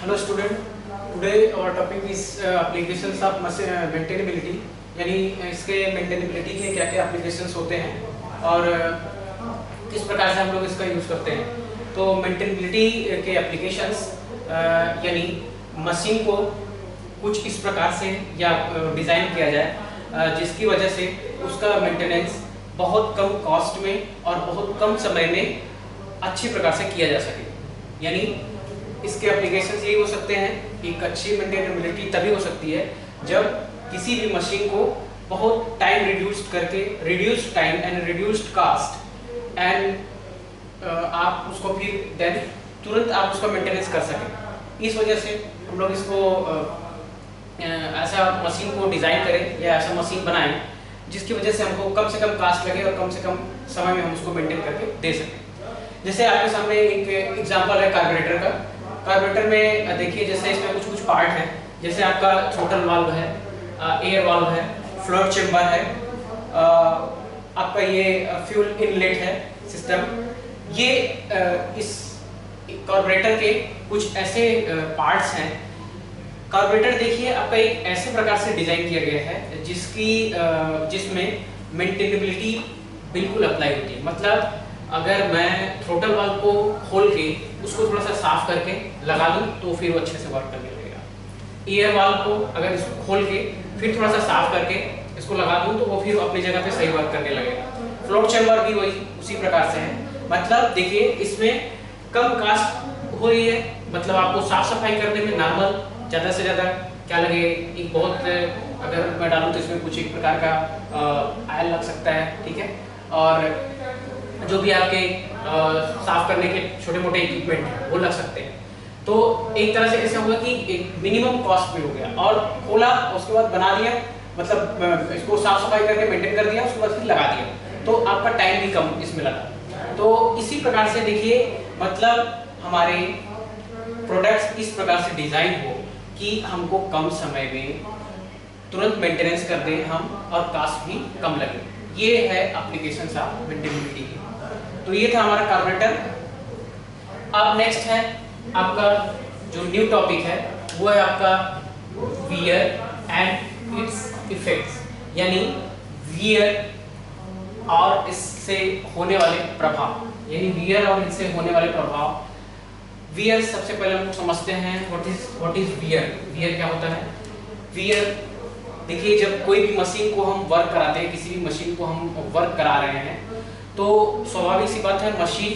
Hello student, today our topic is applications of maintainability, यानी इसके maintainability के क्या क्या एप्लीकेशंस होते हैं और किस प्रकार से हम लोग इसका यूज़ करते हैं। तो मेंटेनेबिलिटी के एप्लीकेशंस यानी मशीन को कुछ इस प्रकार से या डिज़ाइन किया जाए जिसकी वजह से उसका मेंटेनेंस बहुत कम कॉस्ट में और बहुत कम समय में अच्छी प्रकार से किया जा सके। यानी इसके एप्लीकेशंस यही हो सकते हैं। एक अच्छी मेंटेनेबिलिटी तभी हो सकती है जब किसी भी मशीन को बहुत टाइम रिड्यूस्ड करके, reduced time and reduced cost and आप उसको फिर देन तुरंत आप उसका मेंटेनेंस कर सकें। इस वजह से हम लोग इसको ऐसा मशीन को डिज़ाइन करें या ऐसा मशीन बनाएं जिसकी वजह से हमको कम से कम कास्ट लगे और कम से कम समय में हम उसको मेंटेन करके दे सकें। जैसे आपके सामने एक एग्जांपल है कार्बोरेटर का। कार्बोरेटर में देखिए, जैसे इसमें कुछ कुछ पार्ट हैं, जैसे आपका थ्रोटल वाल्व है, एयर वाल्व है, फ्लोट चेम्बर है, आपका ये फ्यूल इनलेट है सिस्टम। ये इस कार्बोरेटर के कुछ ऐसे पार्ट्स हैं। कार्बोरेटर देखिए आपका एक ऐसे प्रकार से डिजाइन किया गया है जिसमें मेंटेनेबिलिटी बिल्कुल अप्लाई होती है। मतलब अगर मैं थ्रोटल वाल्व को खोल के उसको थोड़ा सा साफ करके लगा दूं तो फिर वो अच्छे से वर्क करने लगेगा। एयर वाल्व को अगर इसको खोल के फिर थोड़ा सा साफ करके इसको लगा दूं तो वो फिर अपनी जगह पे सही वर्क करने लगेगा। फ्लोट चैम्बर भी वही उसी प्रकार से है। मतलब देखिए इसमें कम कास्ट हो रही है, मतलब आपको साफ सफाई करने में नॉर्मल ज़्यादा से ज़्यादा क्या लगे, एक बहुत अगर मैं डालूँ तो इसमें कुछ एक प्रकार का आयल लग सकता है, ठीक है, और जो भी आपके साफ करने के छोटे मोटे इक्विपमेंट हैं वो लग सकते हैं। तो एक तरह से ऐसा हुआ कि एक मिनिमम कॉस्ट में हो गया और खोला, उसके बाद बना दिया, मतलब इसको साफ सफाई करके मेंटेन कर दिया, उसके बाद फिर लगा दिया, तो आपका टाइम भी कम इसमें लगा। तो इसी प्रकार से देखिए, मतलब हमारे प्रोडक्ट्स इस प्रकार से डिजाइन हो कि हमको कम समय में तुरंत मेंटेनेंस कर दें हम और कास्ट भी कम लगे। ये है एप्लीकेशंस ऑफ मेंटेनेबिलिटी की। तो ये था हमारा कार्बोरेटर। अब नेक्स्ट है आपका जो न्यू टॉपिक है वो है आपका वियर एंड इट्स इफेक्ट्स, यानी वियर और इससे होने वाले प्रभाव। यानी वियर और इससे होने वाले प्रभाव। वियर सबसे पहले हम समझते हैं व्हाट इज वियर। वियर क्या होता है? वियर देखिए, जब कोई भी मशीन को हम वर्क कराते हैं, किसी भी मशीन को हम वर्क करा रहे हैं, तो स्वाभाविक सी बात है मशीन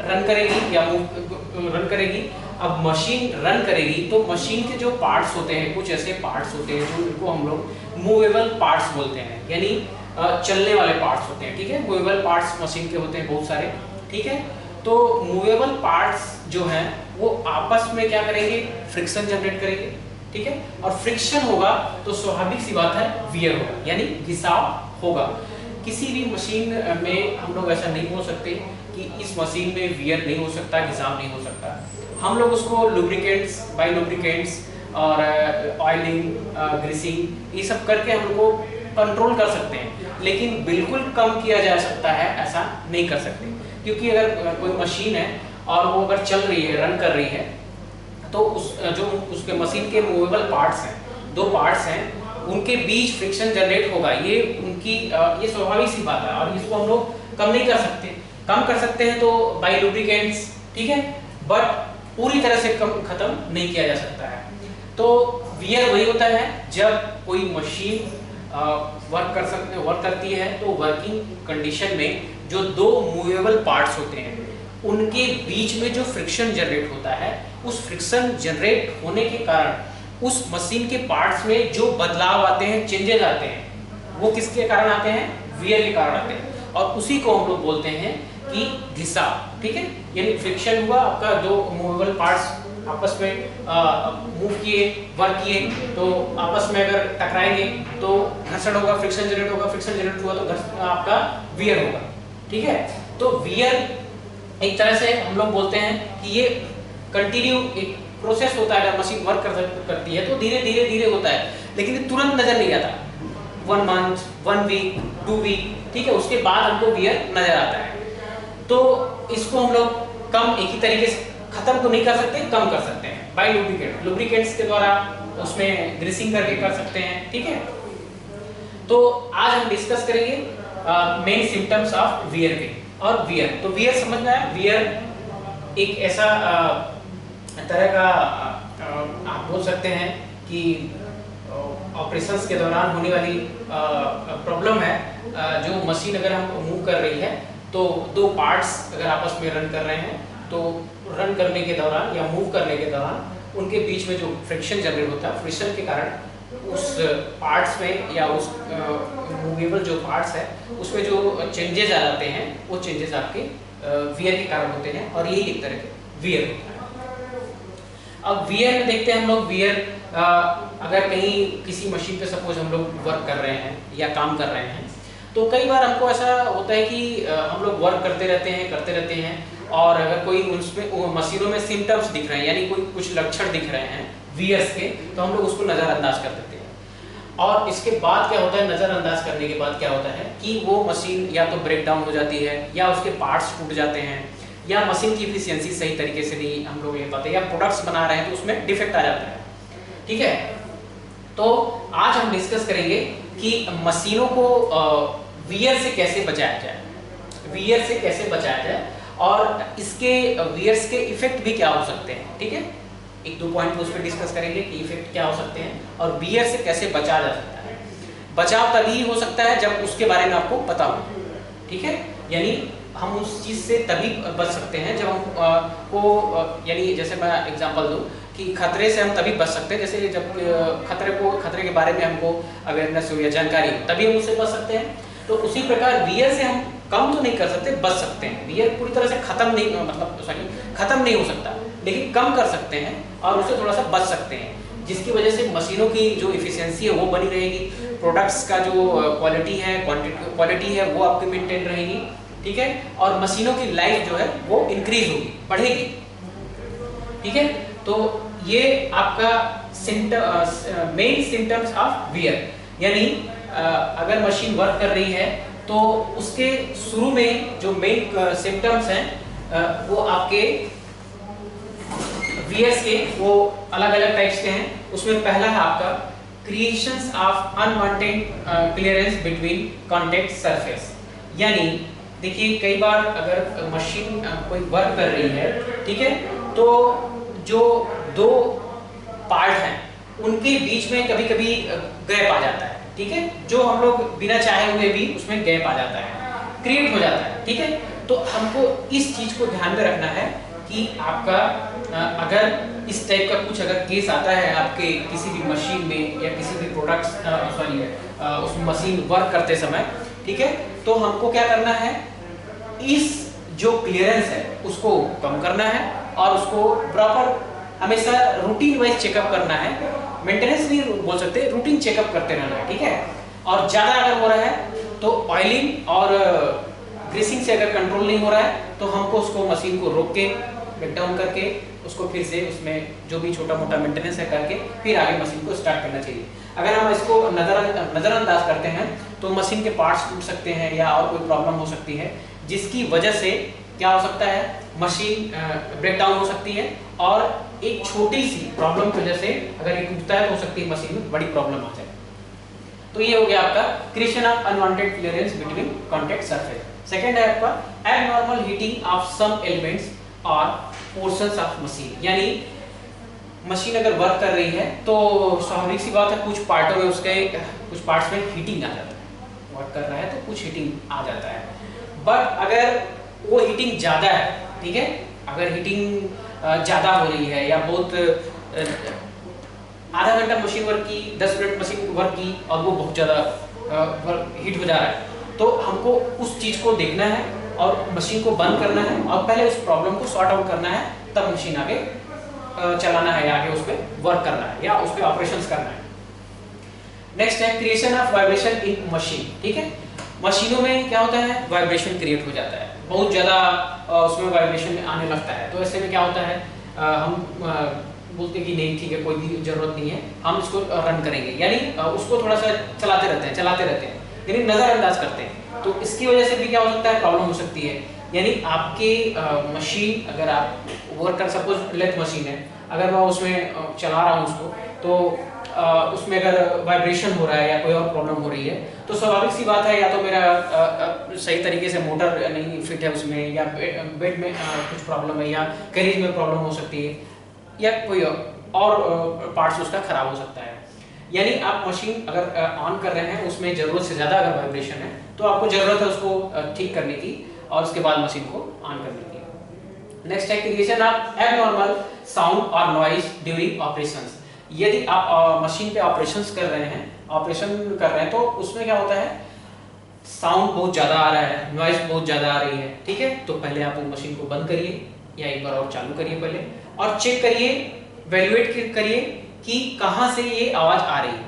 रन करेगी या रन करेगी। अब मशीन रन करेगी तो मशीन के जो पार्ट्स होते हैं, कुछ ऐसे पार्ट्स होते हैं जो इनको हम लोग मूवेबल पार्ट्स बोलते हैं, यानी चलने वाले पार्ट्स होते हैं, ठीक है। मूवेबल पार्ट्स मशीन के होते हैं बहुत सारे, ठीक है। तो मूवेबल पार्ट्स जो हैं वो आपस में क्या करेंगे? फ्रिक्शन जनरेट करेंगे, ठीक है, और फ्रिक्शन होगा तो स्वाभाविक सी बात है वियर होगा, यानी घिसाव होगा। किसी भी मशीन में हम लोग ऐसा नहीं बोल सकते कि इस मशीन में वियर नहीं हो सकता, घिसाव नहीं हो सकता। हम लोग उसको लुब्रिकेंट्स, बाई लुब्रिकेंट्स और ऑयलिंग, ग्रीसिंग, ये सब करके हम लोग को कंट्रोल कर सकते हैं, लेकिन बिल्कुल कम किया जा सकता है ऐसा नहीं कर सकते। क्योंकि अगर कोई मशीन है और वो अगर चल रही है, रन कर रही है, तो उसके मशीन के मूवेबल पार्ट्स हैं, दो पार्ट्स हैं, उनके बीच फ्रिक्शन जनरेट होगा। ये स्वाभाविक सी बात है और इसको हम लोग कम नहीं कर सकते। कम कर सकते हैं तो बाय लुब्रिकेंट्स, ठीक है, बट पूरी तरह से कम खत्म नहीं किया जा सकता है। तो वियर वही होता है जब कोई मशीन वर्क करती है तो वर्किंग कंडीशन में जो दो मूवेबल पार्ट्स होते हैं उनके बीच में जो फ्रिक्शन जनरेट होता है, उस फ्रिक्शन जनरेट होने के कारण उस मशीन के पार्ट्स में जो बदलाव आते हैं, चेंजेस आते हैं, वो किसके कारण आते हैं? वियर के कारण आते हैं। और उसी को हम लोग बोलते हैं कि घिसाव, ठीक है। यानी फ्रिक्शन हुआ, आपका दो मूवेबल पार्ट्स आपस में मूव किए, वर्क किए, तो आपस में अगर टकराएंगे तो घर्षण होगा, फ्रिक्शन जनरेट होगा, फ्रिक्शन जनरेट हुआ तो आपका वियर होगा, ठीक है। तो वियर एक तरह से हम लोग बोलते हैं कि ये कंटिन्यू एक प्रोसेस होता है। अगर मशीन वर्क करती है तो धीरे धीरे धीरे होता है, लेकिन ये तुरंत नजर नहीं आता। 1 मंथ, 1 वीक, 2 वीक, ठीक है, उसके बाद हमको वियर नजर आता है। तो इसको हम लोग कम, एक ही तरीके से खत्म तो नहीं कर सकते, कम कर सकते हैं। बाय लुब्रिकेंट, लुब्रिकेंट्स के द्वारा उसमें ग्रीसिंग करके कर सकते हैं, ठीक है। तो आज हम डिस्कस करेंगे मेन सिम्टम्स ऑफ वियर के। और वियर, तो वियर समझ में आया। वियर एक ऐसा तरह का आप बोल सकते हैं कि ऑपरेशंस के दौरान होने वाली प्रॉब्लम है। जो मशीन अगर हम मूव कर रही है तो दो पार्ट्स अगर आपस में रन कर रहे हैं तो रन करने के दौरान या मूव करने के दौरान उनके बीच में जो फ्रिक्शन जनरेट होता है, फ्रिक्शन के कारण उस पार्ट्स में या उस मूवेबल जो पार्ट्स है उसमें जो चेंजेस आ जाते हैं वो चेंजेस आपके वियर के कारण होते हैं और यही एक तरह के वियर होता है। अब वियर में देखते हैं हम लोग। वियर अगर कहीं किसी मशीन पे सपोज हम लोग वर्क कर रहे हैं या काम कर रहे हैं तो कई बार हमको ऐसा होता है कि हम लोग वर्क करते रहते हैं और अगर कोई उसमें मशीनों में सिम्टम्स दिख रहे हैं यानी कोई कुछ लक्षण दिख रहे हैं वियर्स के तो हम लोग उसको नज़रअंदाज कर देते हैं। और इसके बाद क्या होता है, नज़रअंदाज करने के बाद क्या होता है कि वो मशीन या तो ब्रेक डाउन हो जाती है या उसके पार्ट्स टूट जाते हैं या मशीन की इफिशियंसी सही तरीके से नहीं हम लोग ले पाते या प्रोडक्ट्स बना रहे हैं तो उसमें डिफेक्ट आ जाता है, ठीक है। तो आज हम डिस्कस करेंगे कि मशीनों को वियर से कैसे बचाया जाए, वियर से कैसे बचाया जाए और इसके वियर्स के इफेक्ट भी क्या हो सकते हैं, ठीक है। एक दो पॉइंट उस पर डिस्कस करेंगे कि इफेक्ट क्या हो सकते हैं और वियर से कैसे बचा जा सकता है। बचाव तभी हो सकता है जब उसके बारे में आपको पता हो, ठीक है। यानी हम उस चीज से तभी बच सकते हैं जब हम यानी जैसे मैं एग्जांपल दूं कि खतरे से हम तभी बच सकते हैं जैसे जब खतरे के बारे में हमको अवेयरनेस हो या जानकारी हो तभी हम उससे बच सकते हैं। तो उसी प्रकार वियर से हम कम तो नहीं कर सकते, बच सकते हैं। वियर पूरी तरह से खत्म नहीं हो सकता लेकिन कम कर सकते हैं और उससे थोड़ा सा बच सकते हैं जिसकी वजह से मशीनों की जो इफिशियंसी है वो बनी रहेगी, प्रोडक्ट्स का जो क्वालिटी है वो आपकी मेंटेन रहेगी, ठीक है। और मशीनों की लाइफ जो है वो इंक्रीज होगी, बढ़ेगी, ठीक है। तो ये आपका मेन सिम्टम्स ऑफ वियर। यानी अगर मशीन वर्क कर रही है तो उसके शुरू में जो मेन सिम्टम्स हैं वो आपके वियर्स के वो अलग अलग टाइप्स के हैं। उसमें पहला है आपका creations of unwanted clearance between contact surface. यानी देखिए कई बार अगर मशीन कोई वर्क कर रही है, ठीक है, तो जो दो पार्ट हैं उनके बीच में कभी कभी गैप आ जाता है, ठीक है। जो हम लोग बिना चाहे हुए भी उसमें गैप आ जाता है, क्रिएट हो जाता है, ठीक है। तो हमको इस चीज को ध्यान में रखना है कि आपका अगर इस टाइप का कुछ अगर केस आता है आपके किसी भी मशीन में या किसी भी उस मशीन वर्क करते समय, ठीक है, तो हमको क्या करना है, इस जो क्लियरेंस है उसको कम करना है और उसको प्रॉपर हमेशा रूटीन वाइज चेकअप करना है। मेंटेनेंस नहीं बोल सकते, रूटीन चेकअप करते रहना है, ठीक है। और ज्यादा अगर हो रहा है तो ऑयलिंग और ग्रीसिंग से अगर कंट्रोल नहीं हो रहा है तो हमको उसको मशीन को रोक के ब्रेक डाउन करके उसको फिर से उसमें जो भी छोटा मोटा मेंटेनेंस है करके फिर आगे मशीन को स्टार्ट करना चाहिए। अगर हम इसको नजरअंदाज करते हैं तो मशीन के पार्ट्स टूट सकते हैं या और कोई प्रॉब्लम हो सकती है जिसकी वजह से क्या हो सकता है, मशीन ब्रेक डाउन हो सकती है और एक छोटी सी प्रॉब्लम की वजह से अगर ये टूटता है तो हो सकती है मशीन में बड़ी प्रॉब्लम आ जाए। तो ये हो गया आपका creation of unwanted clearance between contact surface. Second है आपका abnormal heating of some elements और पोर्शंस ऑफ मशीन। यानी मशीन अगर वर्क कर रही है तो स्वाभाविक सी बात है कुछ पार्टों में उसके कुछ पार्ट्स में हीटिंग आ जाता है, वर्क कर रहा है तो कुछ हीटिंग आ जाता है। बट अगर वो हीटिंग ज्यादा है, ठीक है, अगर हीटिंग ज्यादा हो रही है या बहुत आधा घंटा मशीन वर्क की, 10 मिनट मशीन वर्क की और वो बहुत ज्यादा हीट हो जा रहा है तो हमको उस चीज को देखना है और मशीन को बंद करना है और पहले उस प्रॉब्लम को सॉर्ट आउट करना है, तब मशीन आगे चलाना है या आगे उस पर वर्क करना है या उस पर ऑपरेशंस करना है। नेक्स्ट है creation of vibration in machine, ठीक है। मशीनों में क्या होता है, वाइब्रेशन क्रिएट हो जाता है, बहुत ज्यादा उसमें वाइब्रेशन आने लगता है। तो ऐसे में क्या होता है, हम बोलते हैं कि नहीं ठीक है कोई भी जरूरत नहीं है, हम इसको रन करेंगे, यानी उसको थोड़ा सा चलाते रहते हैं यानी नजरअंदाज करते हैं। तो इसकी वजह से भी क्या हो सकता है, प्रॉब्लम हो सकती है। यानी आपके मशीन अगर आप वर्क कर, सपोज लेथ मशीन है, अगर मैं उसमें चला रहा हूँ उसको, तो उसमें अगर वाइब्रेशन हो रहा है या कोई और प्रॉब्लम हो रही है, तो स्वाभाविक सी बात है या तो मेरा सही तरीके से मोटर नहीं फिट है उसमें, या बेड में कुछ प्रॉब्लम है, या कैरेज में प्रॉब्लम हो सकती है, या कोई और पार्ट्स उसका खराब हो सकता है। यानी आप मशीन अगर ऑन कर रहे हैं, उसमें ज़रूरत से ज़्यादा अगर वाइब्रेशन है तो आपको ज़रूरत है उसको ठीक करने की और उसके बाद मशीन को ऑन करने की। नेक्स्ट है क्रिएशन ऑफ एबनॉर्मल साउंड और नॉइज ड्यूरिंग ऑपरेशंस। यदि आप मशीन पे ऑपरेशन कर रहे हैं तो उसमें क्या होता है, साउंड बहुत ज़्यादा आ रहा है, नॉइज बहुत ज़्यादा आ रही है, ठीक है, तो पहले आप वो मशीन को बंद करिए या एक बार और चालू करिए पहले, और चेक करिए, वैल्यूएट करिए कि कहाँ से ये आवाज़ आ रही है,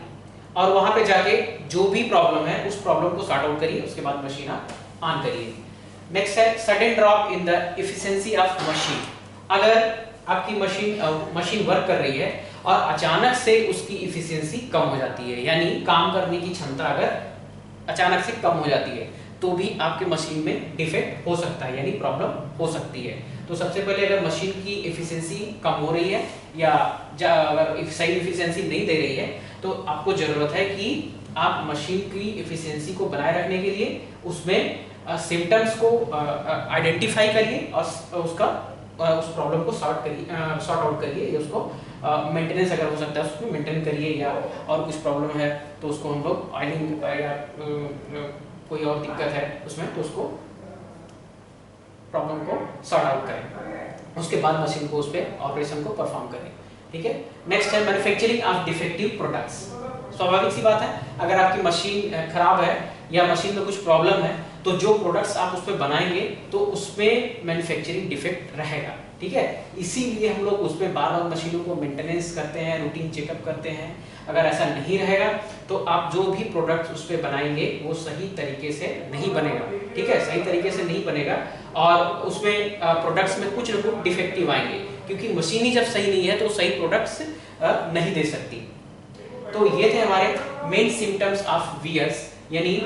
और वहाँ पे जाके जो भी प्रॉब्लम है उस प्रॉब्लम को सॉर्ट आउट करिए, उसके बाद मशीन आप ऑन करिए। नेक्स्ट है sudden drop in the efficiency of machine. अगर आपकी मशीन वर्क कर रही है और अचानक से उसकी एफिशिएंसी कम हो जाती है, यानी काम करने की क्षमता अगर अचानक से कम हो जाती है, तो भी आपके मशीन में डिफेक्ट हो सकता है, यानी प्रॉब्लम हो सकती है। तो सबसे पहले अगर मशीन की एफिशिएंसी कम हो रही है या अगर सही एफिशिएंसी नहीं दे रही है, तो आपको ज़रूरत है कि आप मशीन की एफिशिएंसी को बनाए रखने के लिए उसमें सिम्टम्स को आइडेंटिफाई करिए और उसका उस प्रॉब्लम को सॉर्ट आउट करिए, या उसको मेंटेनेंस अगर हो सकता है उसको मेंटेन करिए, या और कुछ प्रॉब्लम है तो उसको हम लोग ऑयलिंग या कोई और दिक्कत है उसमें, तो उसको प्रॉब्लम को सॉर्ट आउट करें, उसके बाद मशीन को उस पर ऑपरेशन को परफॉर्म करें, ठीक है। नेक्स्ट है मैन्युफैक्चरिंग ऑफ डिफेक्टिव प्रोडक्ट्स। स्वाभाविक सी बात है, अगर आपकी मशीन खराब है या मशीन में कुछ प्रॉब्लम है, तो जो प्रोडक्ट्स आप उस पर बनाएंगे तो उसमें मैन्युफैक्चरिंग डिफेक्ट रहेगा, ठीक है। इसीलिए हम लोग उस पर बार बार मशीनों को मेंटेनेंस करते हैं, रूटीन चेकअप करते हैं। अगर ऐसा नहीं रहेगा तो आप जो भी प्रोडक्ट्स उस पर बनाएंगे वो सही तरीके से नहीं बनेगा, ठीक है, सही तरीके से नहीं बनेगा, और उसमें प्रोडक्ट्स में कुछ न कुछ डिफेक्टिव आएंगे, क्योंकि मशीन ही जब सही नहीं है तो सही प्रोडक्ट्स नहीं दे सकती। तो ये थे हमारे मेन सिम्टम्स ऑफ वियर्स, यानी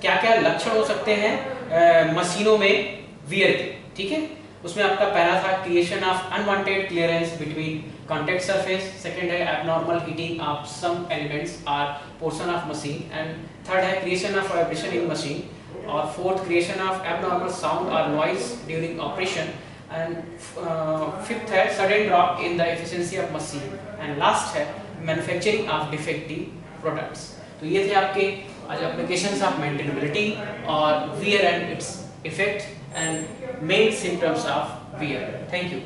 क्या क्या लक्षण हो सकते हैं मशीनों में वियर के, ठीक है। उसमें आपका पहला था creation of unwanted clearance between contact surface, second है abnormal heating of some elements और portion of machine, and third है creation of vibration in machine, और fourth creation of abnormal sound और noise during operation, and fifth है sudden drop in the efficiency of machine, and last है manufacturing of defective products. तो ये थे आपके आज एप्लीकेशंस ऑफ मेंटेनेबिलिटी और wear and its effect and main symptoms of wear. Thank you.